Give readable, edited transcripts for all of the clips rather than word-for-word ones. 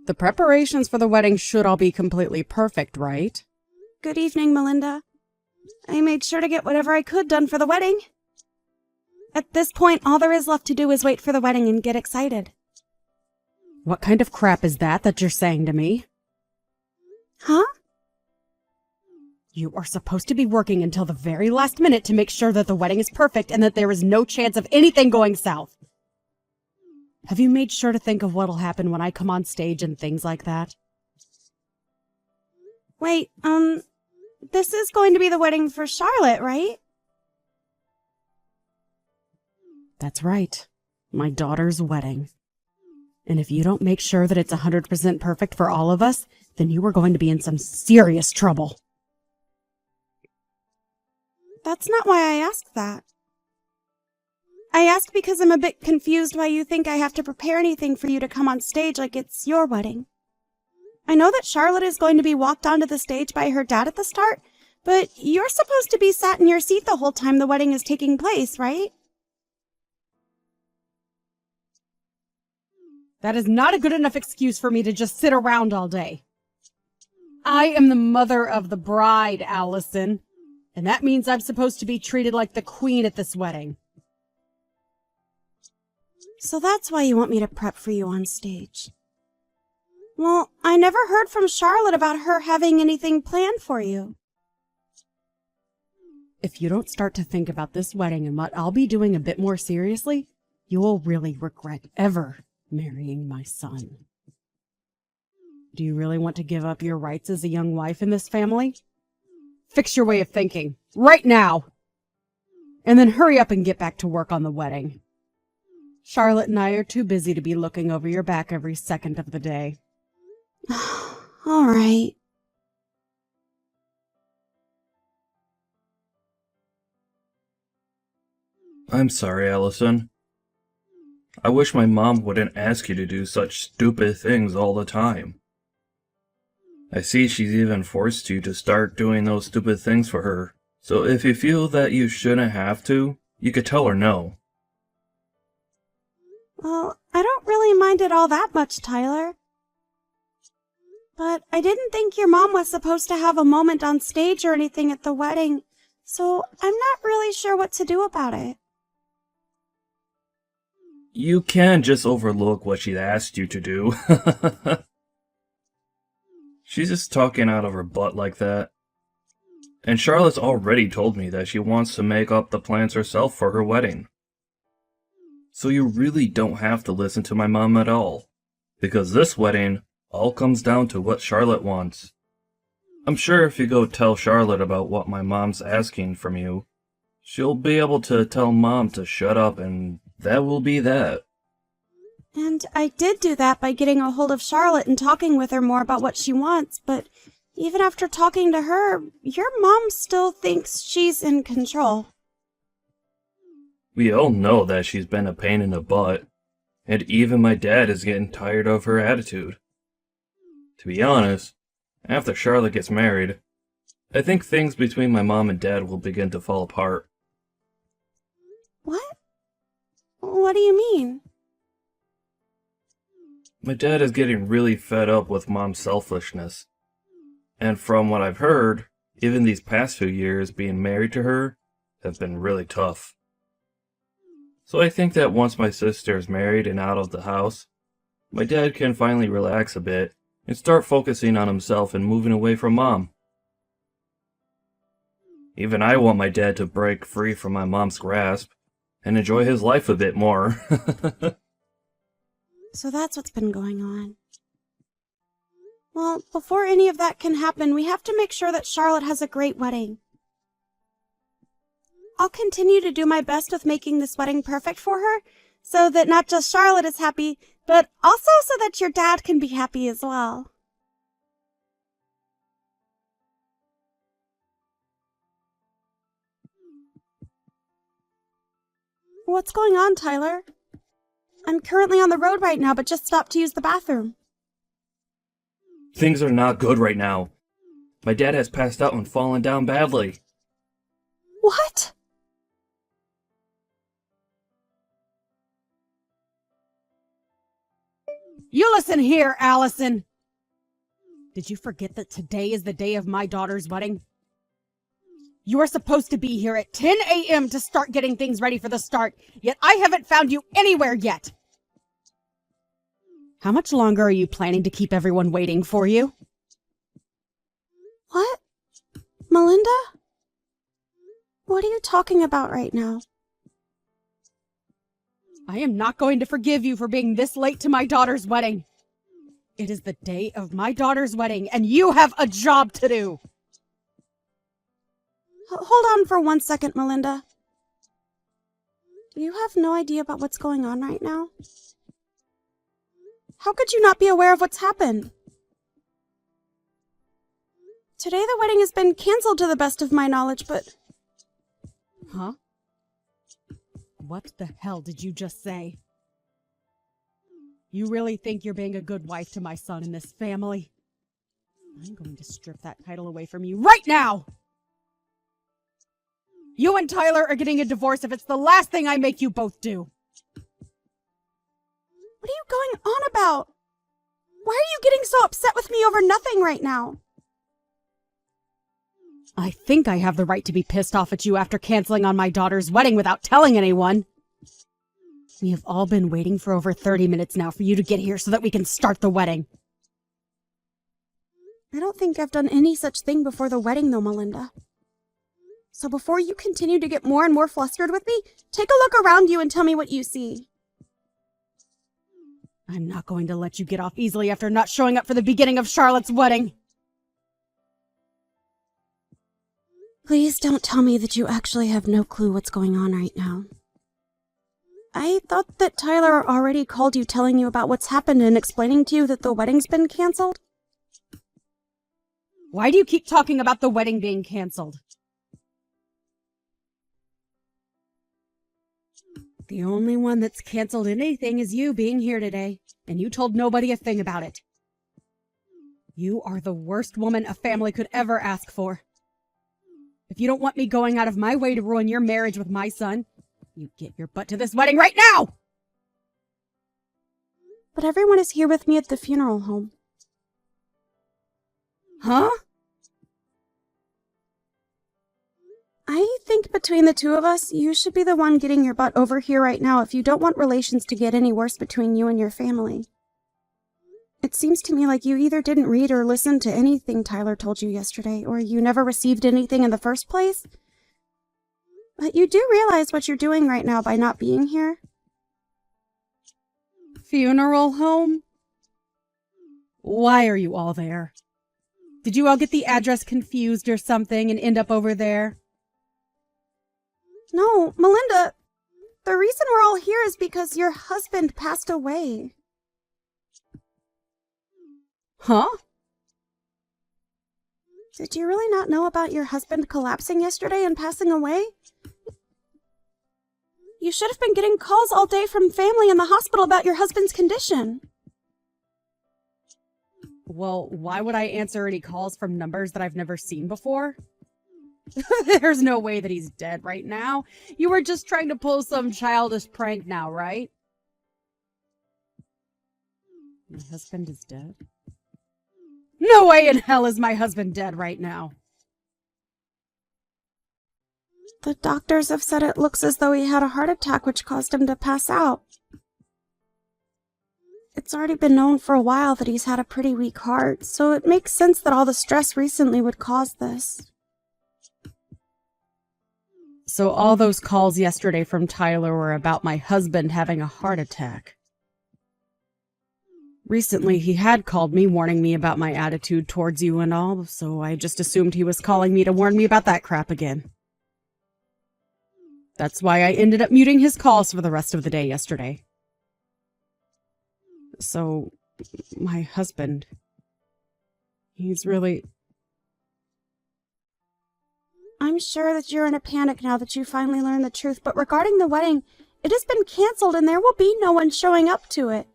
The preparations for the wedding should all be completely perfect, right? Good evening, Melinda. I made sure to get whatever I could done for the wedding. At this point, all there is left to do is wait for the wedding and get excited. What kind of crap is that you're saying to me? Huh? You are supposed to be working until the very last minute to make sure that the wedding is perfect and that there is no chance of anything going south. Have you made sure to think of what'll happen when I come on stage and things like that? Wait, this is going to be the wedding for Charlotte, right? That's right. My daughter's wedding. And if you don't make sure that it's 100% perfect for all of us, then you are going to be in some serious trouble. That's not why I asked that. I asked because I'm a bit confused why you think I have to prepare anything for you to come on stage like it's your wedding. I know that Charlotte is going to be walked onto the stage by her dad at the start, but you're supposed to be sat in your seat the whole time the wedding is taking place, right? That is not a good enough excuse for me to just sit around all day. I am the mother of the bride, Allison, and that means I'm supposed to be treated like the queen at this wedding. So that's why you want me to prep for you on stage. Well, I never heard from Charlotte about her having anything planned for you. If you don't start to think about this wedding and what I'll be doing a bit more seriously, you will really regret ever marrying my son. Do you really want to give up your rights as a young wife in this family? Fix your way of thinking, right now! And then hurry up and get back to work on the wedding. Charlotte and I are too busy to be looking over your back every second of the day. All right. I'm sorry, Allison. I wish my mom wouldn't ask you to do such stupid things all the time. I see she's even forced you to start doing those stupid things for her. So if you feel that you shouldn't have to, you could tell her no. Well, I don't really mind it all that much, Tyler. But I didn't think your mom was supposed to have a moment on stage or anything at the wedding, so I'm not really sure what to do about it. You can't just overlook what she asked you to do. She's just talking out of her butt like that. And Charlotte's already told me that she wants to make up the plans herself for her wedding. So you really don't have to listen to my mom at all. Because this wedding all comes down to what Charlotte wants. I'm sure if you go tell Charlotte about what my mom's asking from you, she'll be able to tell Mom to shut up, and that will be that. And I did do that by getting a hold of Charlotte and talking with her more about what she wants, but even after talking to her, your mom still thinks she's in control. We all know that she's been a pain in the butt, and even my dad is getting tired of her attitude. To be honest, after Charlotte gets married, I think things between my mom and dad will begin to fall apart. What? What do you mean? My dad is getting really fed up with Mom's selfishness. And from what I've heard, even these past few years being married to her have been really tough. So I think that once my sister is married and out of the house, my dad can finally relax a bit and start focusing on himself and moving away from Mom. Even I want my dad to break free from my mom's grasp and enjoy his life a bit more. So that's what's been going on. Well, before any of that can happen, we have to make sure that Charlotte has a great wedding. I'll continue to do my best with making this wedding perfect for her, so that not just Charlotte is happy, but also so that your dad can be happy as well. What's going on, Tyler? I'm currently on the road right now, but just stopped to use the bathroom. Things are not good right now. My dad has passed out and fallen down badly. What? You listen here, Allison! Did you forget that today is the day of my daughter's wedding? You are supposed to be here at 10 a.m. to start getting things ready for the start, yet I haven't found you anywhere yet! How much longer are you planning to keep everyone waiting for you? What? Melinda? What are you talking about right now? I am not going to forgive you for being this late to my daughter's wedding. It is the day of my daughter's wedding, and you have a job to do. Hold on for 1 second, Melinda. Do you have no idea about what's going on right now? How could you not be aware of what's happened? Today the wedding has been canceled to the best of my knowledge, but... Huh? What the hell did you just say? You really think you're being a good wife to my son in this family? I'm going to strip that title away from you right now! You and Tyler are getting a divorce if it's the last thing I make you both do! What are you going on about? Why are you getting so upset with me over nothing right now? I think I have the right to be pissed off at you after canceling on my daughter's wedding without telling anyone. We have all been waiting for over 30 minutes now for you to get here so that we can start the wedding. I don't think I've done any such thing before the wedding, though, Melinda. So before you continue to get more and more flustered with me, take a look around you and tell me what you see. I'm not going to let you get off easily after not showing up for the beginning of Charlotte's wedding. Please don't tell me that you actually have no clue what's going on right now. I thought that Tyler already called you telling you about what's happened and explaining to you that the wedding's been canceled. Why do you keep talking about the wedding being canceled? The only one that's canceled anything is you being here today, and you told nobody a thing about it. You are the worst woman a family could ever ask for. If you don't want me going out of my way to ruin your marriage with my son, you get your butt to this wedding right now! But everyone is here with me at the funeral home. Huh? I think between the two of us, you should be the one getting your butt over here right now if you don't want relations to get any worse between you and your family. It seems to me like you either didn't read or listen to anything Tyler told you yesterday, or you never received anything in the first place. But you do realize what you're doing right now by not being here? Funeral home? Why are you all there? Did you all get the address confused or something and end up over there? No, Melinda, the reason we're all here is because your husband passed away. Huh? Did you really not know about your husband collapsing yesterday and passing away? You should have been getting calls all day from family in the hospital about your husband's condition. Well, why would I answer any calls from numbers that I've never seen before? There's no way that he's dead right now. You were just trying to pull some childish prank now, right? My husband is dead? No way in hell is my husband dead right now. The doctors have said it looks as though he had a heart attack which caused him to pass out. It's already been known for a while that he's had a pretty weak heart, so it makes sense that all the stress recently would cause this. So all those calls yesterday from Tyler were about my husband having a heart attack. Recently, he had called me, warning me about my attitude towards you and all, so I just assumed he was calling me to warn me about that crap again. That's why I ended up muting his calls for the rest of the day yesterday. So, my husband, he's really... I'm sure that you're in a panic now that you finally learned the truth, but regarding the wedding, it has been canceled and there will be no one showing up to it.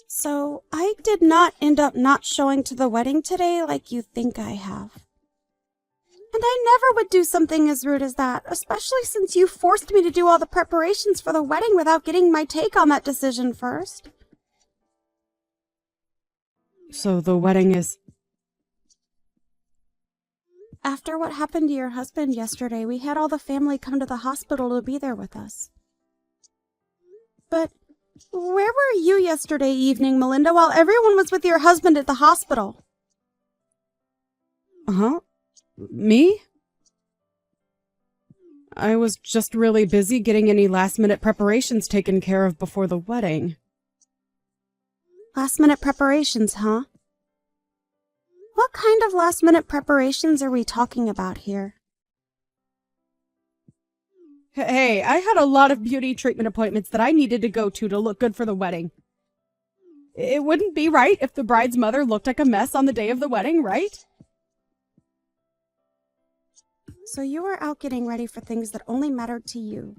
So, I did not end up not showing to the wedding today like you think I have. And I never would do something as rude as that, especially since you forced me to do all the preparations for the wedding without getting my take on that decision first. So the wedding is... After what happened to your husband yesterday, we had all the family come to the hospital to be there with us. But where were you yesterday evening, Melinda, while everyone was with your husband at the hospital? Huh? Me? I was just really busy getting any last-minute preparations taken care of before the wedding. Last-minute preparations, huh? What kind of last-minute preparations are we talking about here? Hey, I had a lot of beauty treatment appointments that I needed to go to look good for the wedding. It wouldn't be right if the bride's mother looked like a mess on the day of the wedding, right? So you were out getting ready for things that only mattered to you.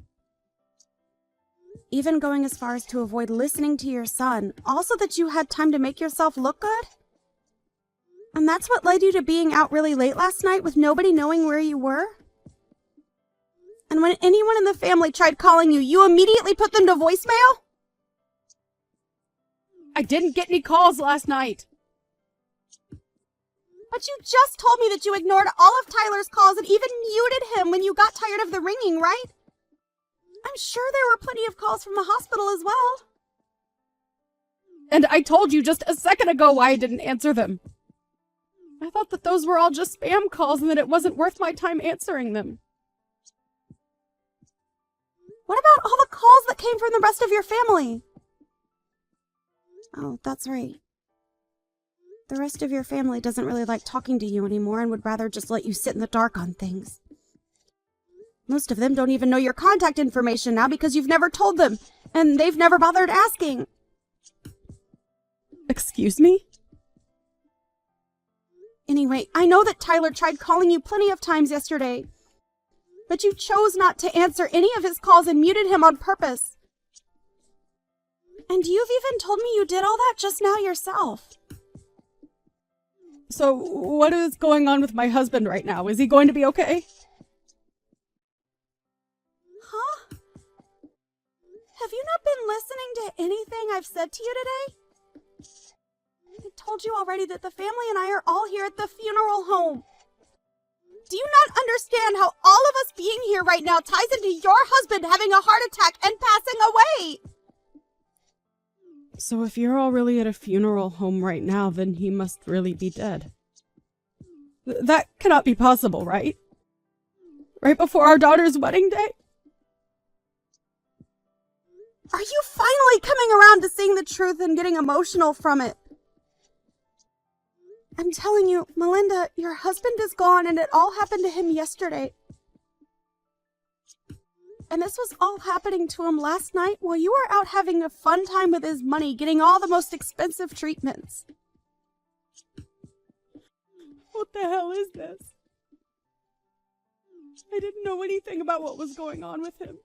Even going as far as to avoid listening to your son, also that you had time to make yourself look good? And that's what led you to being out really late last night with nobody knowing where you were? And when anyone in the family tried calling you, you immediately put them to voicemail? I didn't get any calls last night. But you just told me that you ignored all of Tyler's calls and even muted him when you got tired of the ringing, right? I'm sure there were plenty of calls from the hospital as well. And I told you just a second ago why I didn't answer them. I thought that those were all just spam calls and that it wasn't worth my time answering them. What about all the calls that came from the rest of your family? Oh, that's right. The rest of your family doesn't really like talking to you anymore and would rather just let you sit in the dark on things. Most of them don't even know your contact information now because you've never told them, and they've never bothered asking. Excuse me? Anyway, I know that Tyler tried calling you plenty of times yesterday, but you chose not to answer any of his calls and muted him on purpose. And you've even told me you did all that just now yourself. So, what is going on with my husband right now? Is he going to be okay? Huh? Have you not been listening to anything I've said to you today? I told you already that the family and I are all here at the funeral home. Do you not understand how all of us being here right now ties into your husband having a heart attack and passing away? So if you're all really at a funeral home right now, then he must really be dead. That cannot be possible, right? Right before our daughter's wedding day? Are you finally coming around to seeing the truth and getting emotional from it? I'm telling you, Melinda, your husband is gone and it all happened to him yesterday. And this was all happening to him last night while you were out having a fun time with his money, getting all the most expensive treatments. What the hell is this? I didn't know anything about what was going on with him.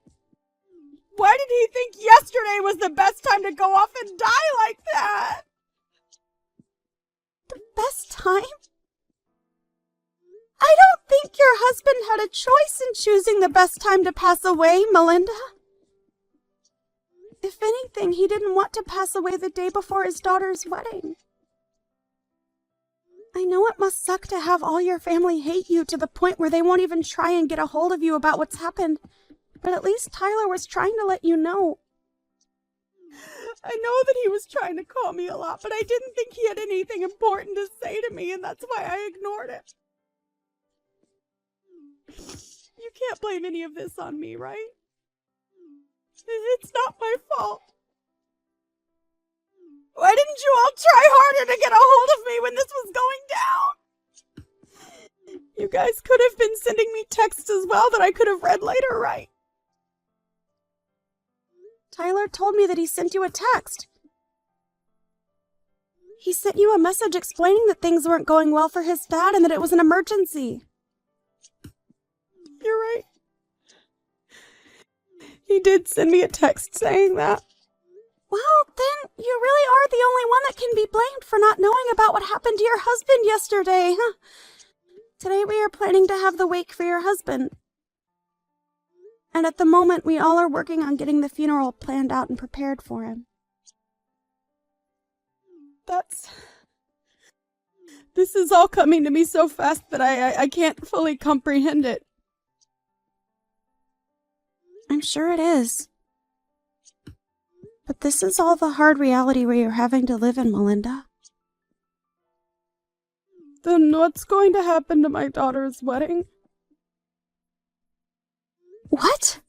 Why did he think yesterday was the best time to go off and die like that? The best time? I don't think your husband had a choice in choosing the best time to pass away, Melinda. If anything, he didn't want to pass away the day before his daughter's wedding. I know it must suck to have all your family hate you to the point where they won't even try and get a hold of you about what's happened, but at least Tyler was trying to let you know. I know that he was trying to call me a lot, but I didn't think he had anything important to say to me, and that's why I ignored it. You can't blame any of this on me, right? It's not my fault. Why didn't you all try harder to get a hold of me when this was going down? You guys could have been sending me texts as well that I could have read later, right? Tyler told me that he sent you a text. He sent you a message explaining that things weren't going well for his dad and that it was an emergency. You're right. He did send me a text saying that. Well, then you really are the only one that can be blamed for not knowing about what happened to your husband yesterday, huh? Today we are planning to have the wake for your husband. And at the moment, we all are working on getting the funeral planned out and prepared for him. This is all coming to me so fast that I can't fully comprehend it. I'm sure it is. But this is all the hard reality we are having to live in, Melinda. Then what's going to happen to my daughter's wedding? What?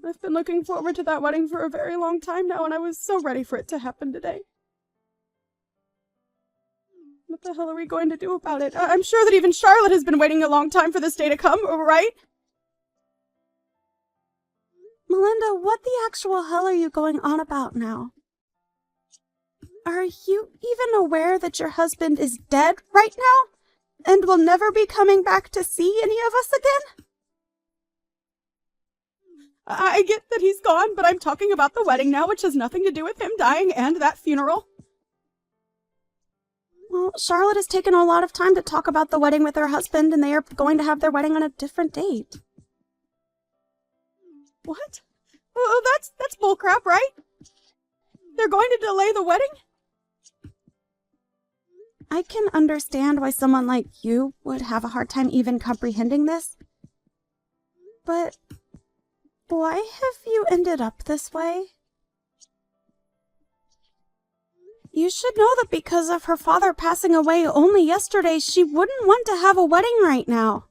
I've been looking forward to that wedding for a very long time now, and I was so ready for it to happen today. What the hell are we going to do about it? I'm sure that even Charlotte has been waiting a long time for this day to come, right? Melinda, what the actual hell are you going on about now? Are you even aware that your husband is dead right now? And will never be coming back to see any of us again? I get that he's gone, but I'm talking about the wedding now, which has nothing to do with him dying and that funeral. Well, Charlotte has taken a lot of time to talk about the wedding with her husband, and they are going to have their wedding on a different date. What? Oh, that's bullcrap, right? They're going to delay the wedding? I can understand why someone like you would have a hard time even comprehending this. But why have you ended up this way? You should know that because of her father passing away only yesterday, she wouldn't want to have a wedding right now.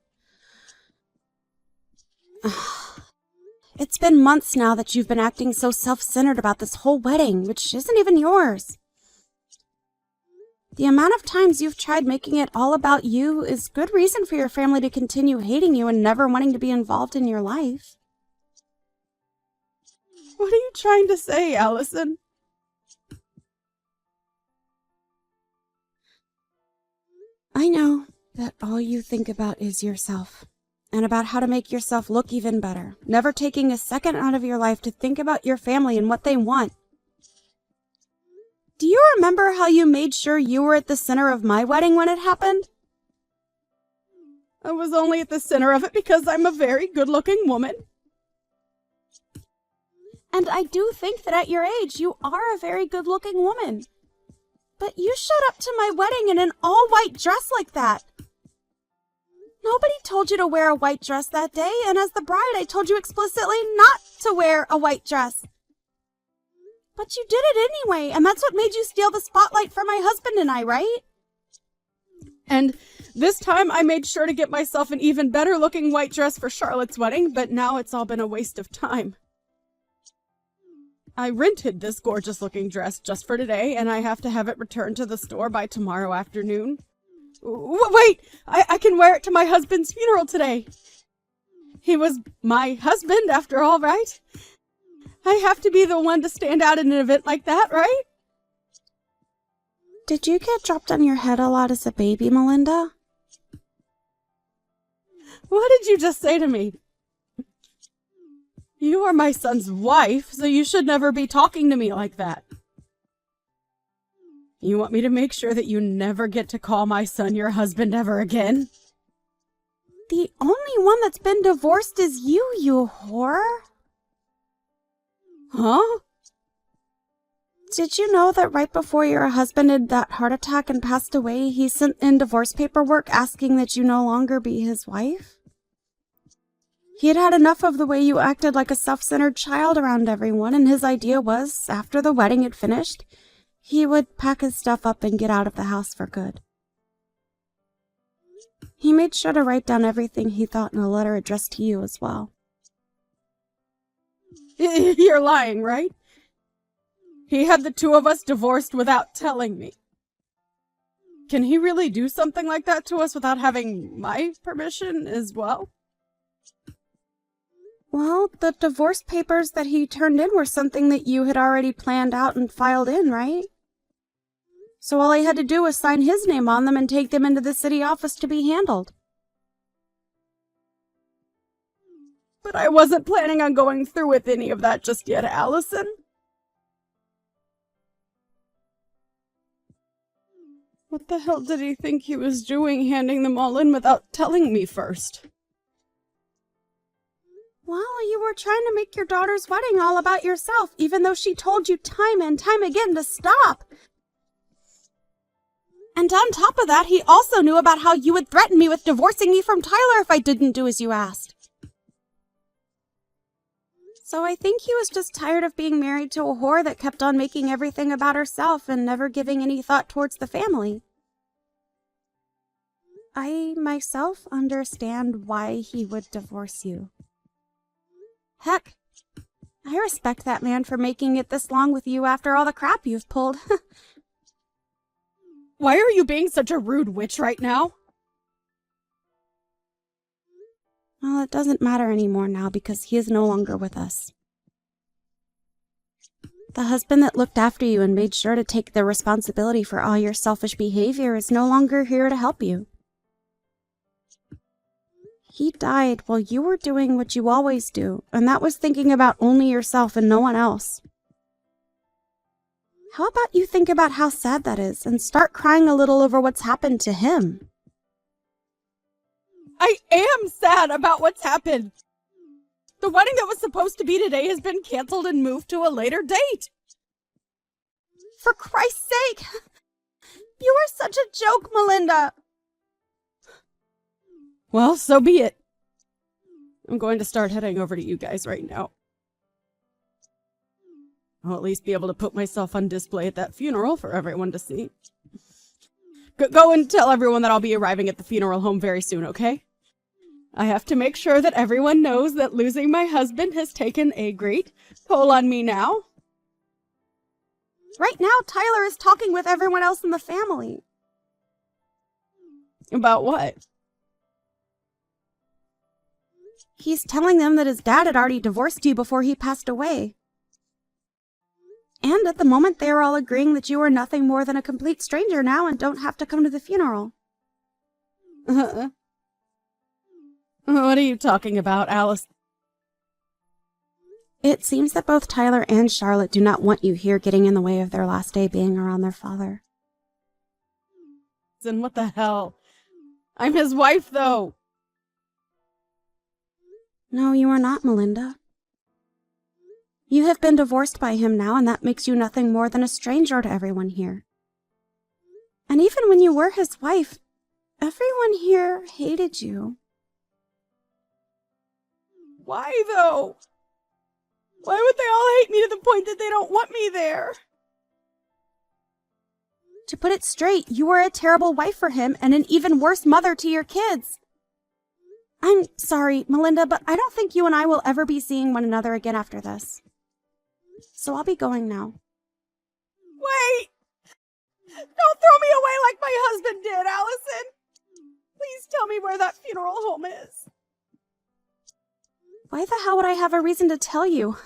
It's been months now that you've been acting so self-centered about this whole wedding, which isn't even yours. The amount of times you've tried making it all about you is good reason for your family to continue hating you and never wanting to be involved in your life. What are you trying to say, Allison? I know that all you think about is yourself, and about how to make yourself look even better, never taking a second out of your life to think about your family and what they want. Do you remember how you made sure you were at the center of my wedding when it happened? I was only at the center of it because I'm a very good-looking woman. And I do think that at your age, you are a very good-looking woman. But you showed up to my wedding in an all-white dress like that. Nobody told you to wear a white dress that day, and as the bride, I told you explicitly not to wear a white dress. But you did it anyway, and that's what made you steal the spotlight from my husband and I, right? And this time I made sure to get myself an even better-looking white dress for Charlotte's wedding, but now it's all been a waste of time. I rented this gorgeous-looking dress just for today, and I have to have it returned to the store by tomorrow afternoon. Wait! I can wear it to my husband's funeral today. He was my husband, after all, right? I have to be the one to stand out in an event like that, right? Did you get dropped on your head a lot as a baby, Melinda? What did you just say to me? You are my son's wife, so you should never be talking to me like that. You want me to make sure that you never get to call my son your husband ever again? The only one that's been divorced is you, you whore. Huh? Did you know that right before your husband had that heart attack and passed away, he sent in divorce paperwork asking that you no longer be his wife? He had had enough of the way you acted like a self-centered child around everyone, and his idea was, after the wedding had finished, he would pack his stuff up and get out of the house for good. He made sure to write down everything he thought in a letter addressed to you as well. You're lying, right? He had the two of us divorced without telling me. Can he really do something like that to us without having my permission as well? Well, the divorce papers that he turned in were something that you had already planned out and filed in, right? So all I had to do was sign his name on them and take them into the city office to be handled. But I wasn't planning on going through with any of that just yet, Allison. What the hell did he think he was doing, handing them all in without telling me first? Well, you were trying to make your daughter's wedding all about yourself, even though she told you time and time again to stop. And on top of that, he also knew about how you would threaten me with divorcing me from Tyler if I didn't do as you asked. So I think he was just tired of being married to a whore that kept on making everything about herself and never giving any thought towards the family. I myself understand why he would divorce you. Heck, I respect that man for making it this long with you after all the crap you've pulled. Why are you being such a rude witch right now? Well, it doesn't matter anymore now because he is no longer with us. The husband that looked after you and made sure to take the responsibility for all your selfish behavior is no longer here to help you. He died while you were doing what you always do, and that was thinking about only yourself and no one else. How about you think about how sad that is and start crying a little over what's happened to him? I am sad about what's happened. The wedding that was supposed to be today has been canceled and moved to a later date. For Christ's sake! You are such a joke, Melinda! Well, so be it. I'm going to start heading over to you guys right now. I'll at least be able to put myself on display at that funeral for everyone to see. Go and tell everyone that I'll be arriving at the funeral home very soon, okay? I have to make sure that everyone knows that losing my husband has taken a great toll on me now. Right now, Tyler is talking with everyone else in the family. About what? He's telling them that his dad had already divorced you before he passed away. And at the moment, they are all agreeing that you are nothing more than a complete stranger now and don't have to come to the funeral. What are you talking about, Alice? It seems that both Tyler and Charlotte do not want you here getting in the way of their last day being around their father. Then what the hell? I'm his wife, though. No, you are not, Melinda. You have been divorced by him now, and that makes you nothing more than a stranger to everyone here. And even when you were his wife, everyone here hated you. Why, though? Why would they all hate me to the point that they don't want me there? To put it straight, you were a terrible wife for him and an even worse mother to your kids. I'm sorry, Melinda, but I don't think you and I will ever be seeing one another again after this. So I'll be going now. Wait! Don't throw me away like my husband did, Allison! Please tell me where that funeral home is. Why the hell would I have a reason to tell you?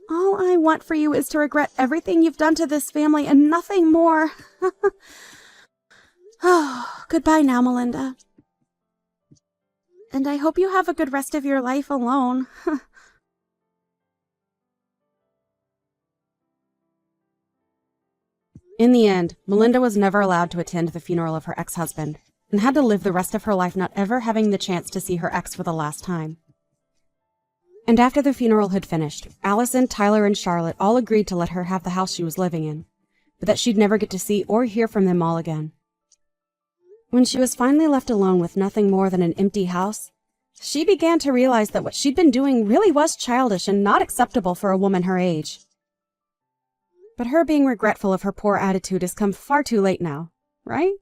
All I want for you is to regret everything you've done to this family and nothing more. Oh, goodbye now, Melinda. And I hope you have a good rest of your life alone. In the end, Melinda was never allowed to attend the funeral of her ex-husband, and had to live the rest of her life not ever having the chance to see her ex for the last time. And after the funeral had finished, Allison, Tyler, and Charlotte all agreed to let her have the house she was living in, but that she'd never get to see or hear from them all again. When she was finally left alone with nothing more than an empty house, she began to realize that what she'd been doing really was childish and not acceptable for a woman her age. But her being regretful of her poor attitude has come far too late now, right?